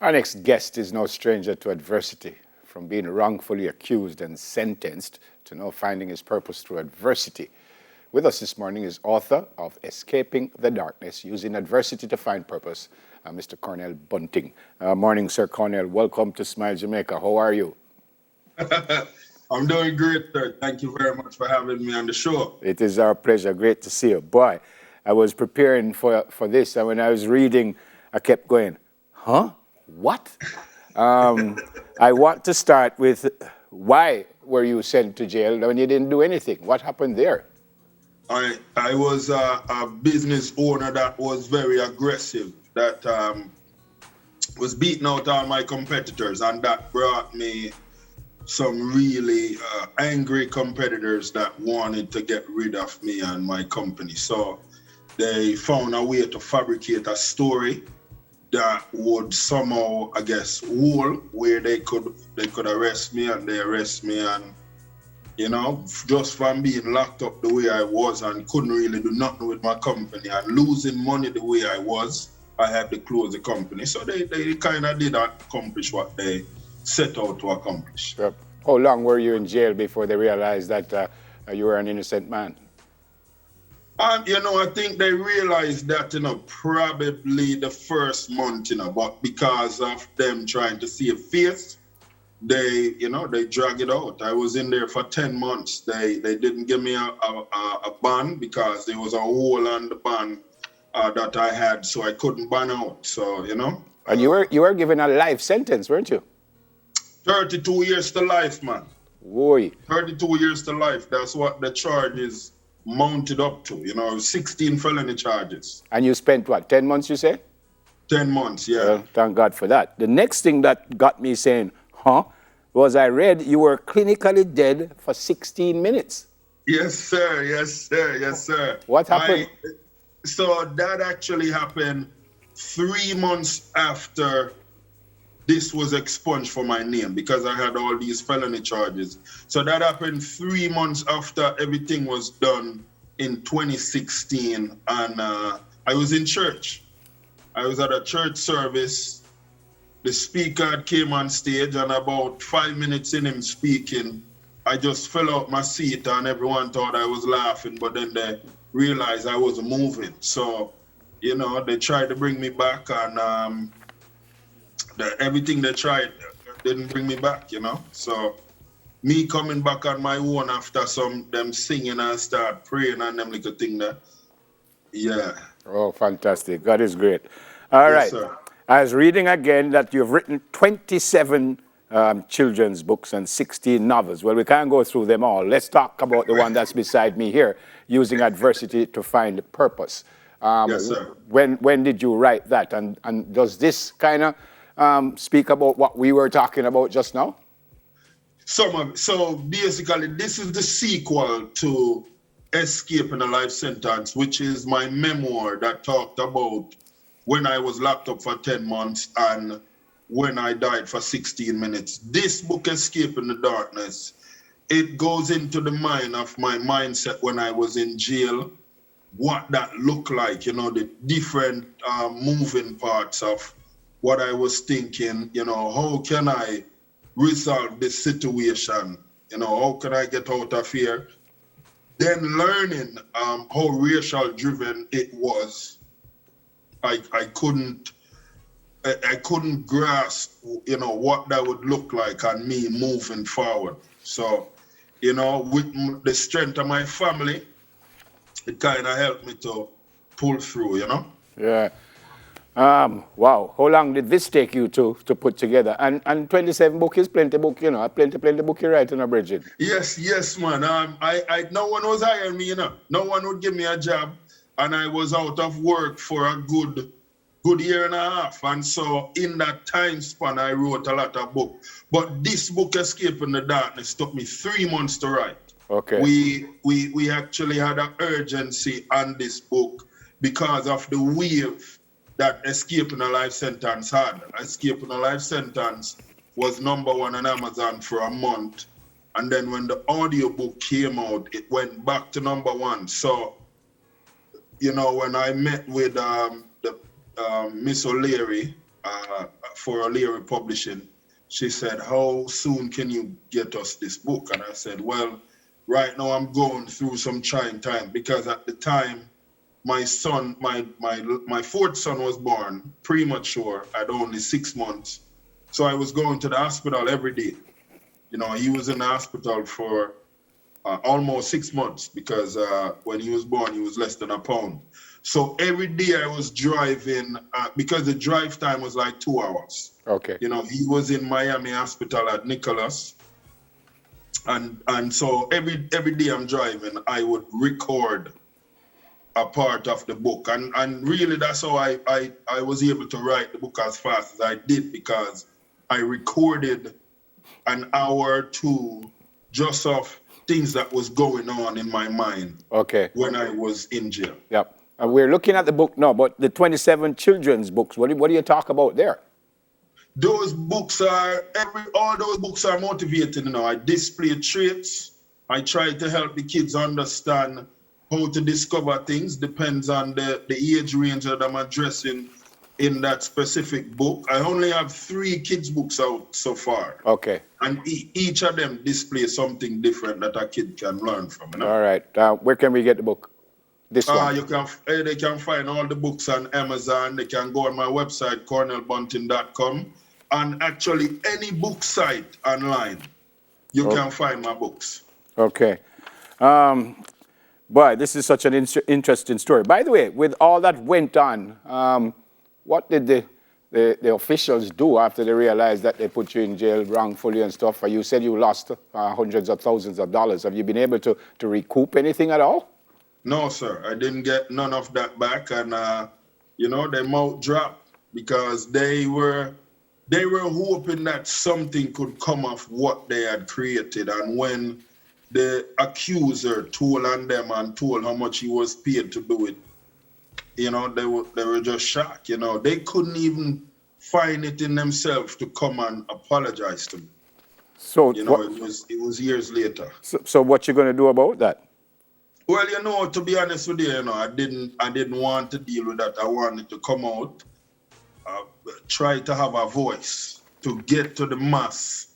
Our next guest is no stranger to adversity. From being wrongfully accused and sentenced to now finding his purpose through adversity. With us this morning is author of Escaping the Darkness, Using Adversity to Find Purpose, Mr. Cornell Bunting. Morning, Sir Cornell. Welcome to Smile Jamaica. How are you? I'm doing great, sir. Thank you very much for having me on the show. It is our pleasure. Great to see you. Boy, I was preparing for this, and when I was reading, I kept going, huh? What? I want to start with why were you sent to jail when you didn't do anything? What happened there? I was a business owner that was very aggressive, that was beating out all my competitors, and that brought me some really angry competitors that wanted to get rid of me and my company. So they found a way to fabricate a story that would somehow, I guess, where they could arrest me, and they arrest me, and just from being locked up the way I was and couldn't really do nothing with my company and losing money the way I was, I had to close the company. So they kind of did accomplish what they set out to accomplish. Yep. How long were you in jail before they realized that you were an innocent man? I think they realized that, probably the first month, but because of them trying to save face, they drag it out. I was in there for 10 months. They didn't give me a ban because there was a hole on the ban that I had, so I couldn't ban out. So, And you were given a life sentence, weren't you? 32 years to life, man. Boy. 32 years to life. That's what the charge is mounted up to, 16 felony charges. And you spent what, 10 months, you say? 10 months, yeah. Well, thank God for that. The next thing that got me saying, was I read you were clinically dead for 16 minutes. Yes, sir. Yes, sir. Yes, sir. What happened? So that actually happened 3 months after this was expunged for my name, because I had all these felony charges. So that happened 3 months after everything was done in 2016. And I was in church. I was at a church service. The speaker came on stage, and about 5 minutes in him speaking, I just fell out my seat, and everyone thought I was laughing, but then they realized I wasn't moving. So, they tried to bring me back, and everything they tried didn't bring me back, So me coming back on my own after them singing and start praying and them little thing that, yeah. Oh, fantastic. God is great. All right. Sir. I was reading again that you've written 27 children's books and 16 novels. Well, we can't go through them all. Let's talk about the one that's beside me here, Using Adversity to Find Purpose. Yes, sir. When did you write that? And does this kind of speak about what we were talking about just now? So basically, this is the sequel to Escaping a Life Sentence, which is my memoir that talked about when I was locked up for 10 months and when I died for 16 minutes. This book, Escaping the Darkness, it goes into the mind of my mindset when I was in jail, what that looked like, the different moving parts of what I was thinking, how can I resolve this situation? How can I get out of here? Then learning how racial driven it was. I couldn't grasp, what that would look like and me moving forward. So, with the strength of my family, it kind of helped me to pull through, Yeah. Wow. How long did this take you to put together? And 27 book is plenty book, plenty book you write on a Bridget. Yes, man. No one was hiring me, No one would give me a job. And I was out of work for a good year and a half. And so in that time span, I wrote a lot of books. But this book, Escaping the Darkness, took me 3 months to write. Okay. We actually had an urgency on this book because of the wave that Escaping a Life Sentence had. Escaping a Life Sentence was #1 on Amazon for a month. And then when the audiobook came out, it went back to #1. So, when I met with Miss O'Leary, for O'Leary Publishing. She said, how soon can you get us this book? And I said, well, right now I'm going through some trying time because at the time, my son, my fourth son was born premature at only 6 months. So I was going to the hospital every day. You know, he was in the hospital for almost 6 months because when he was born, he was less than a pound. So every day I was driving because the drive time was like 2 hours. Okay. You know, he was in Miami Hospital at Nicholas. And so every day I'm driving, I would record a part of the book. And really that's how I was able to write the book as fast as I did, because I recorded an hour or two just of things that was going on in my mind when I was in jail. Yep. And we're looking at the book now, but the 27 children's books, what do you talk about there? Those books are, all those books are motivating, you know. I display traits. I try to help the kids understand how to discover things, depends on the age range that I'm addressing in that specific book. I only have 3 kids' books out so far. Okay. And each of them display something different that a kid can learn from. You know? All right. Where can we get the book? This one? They can find all the books on Amazon. They can go on my website, cornellbunting.com. And actually, any book site online, you can find my books. Okay. Boy, this is such an interesting story. By the way, with all that went on, what did the officials do after they realized that they put you in jail wrongfully and stuff? You said you lost hundreds of thousands of dollars. Have you been able to recoup anything at all? No, sir. I didn't get none of that back. And, you know, their mouth dropped because they were hoping that something could come of what they had created. And when the accuser told on them and told how much he was paid to do it, you know, they were just shocked. You know, they couldn't even find it in themselves to come and apologize to me. So you know, it was years later. So what you going to do about that? Well, you know, to be honest with you, you know, I didn't want to deal with that. I wanted to come out, try to have a voice, to get to the mass,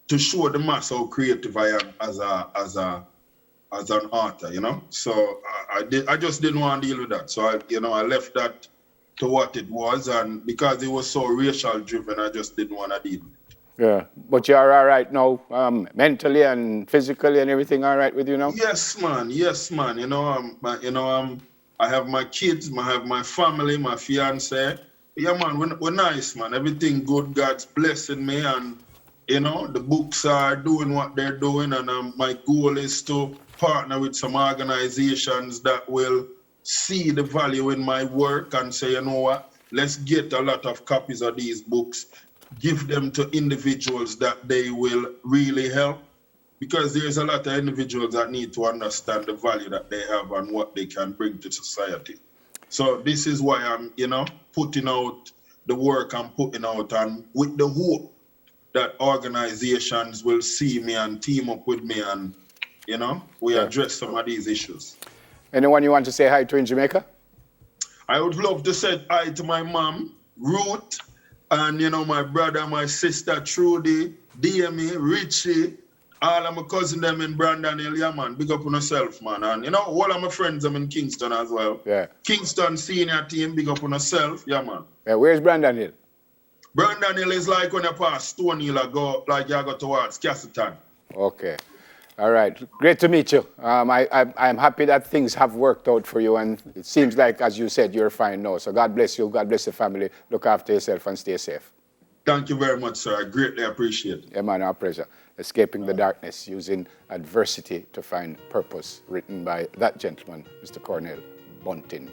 to show the mass how creative I am as an author, you know. So I just didn't want to deal with that. So I left that to what it was, and because it was so racial driven, I just didn't want to deal with it. Yeah, but you're all right now, mentally and physically, and everything all right with you now? Yes, man. You know, I have my kids, I have my family, my fiance. Yeah, man, we're nice, man. Everything good. God's blessing me, and you know, the books are doing what they're doing, and my goal is to partner with some organizations that will see the value in my work and say, you know what, let's get a lot of copies of these books, give them to individuals that they will really help, because there's a lot of individuals that need to understand the value that they have and what they can bring to society. So this is why I'm, you know, putting out the work I'm putting out, and with the hope that organizations will see me and team up with me, and, you know, we address some of these issues. Anyone you want to say hi to in Jamaica? I would love to say hi to my mom, Ruth, and, you know, my brother, my sister, Trudy, Demi, Richie, all of my cousins them in Brandon Hill. Yeah, man, big up on yourself, man. And, you know, all of my friends them in Kingston as well. Yeah. Kingston senior team, big up on yourself. Yeah, man. Yeah, where's Brandon Hill? Brandon Hill is like when you pass Stone Hill, like you go towards Castleton. Okay. All right. Great to meet you. I'm happy that things have worked out for you, and it seems like, as you said, you're fine now. So God bless you. God bless the family. Look after yourself and stay safe. Thank you very much, sir. I greatly appreciate it. Yeah, man, our pleasure. Escaping the Darkness, Using Adversity to Find Purpose, written by that gentleman, Mr. Cornell Bunting.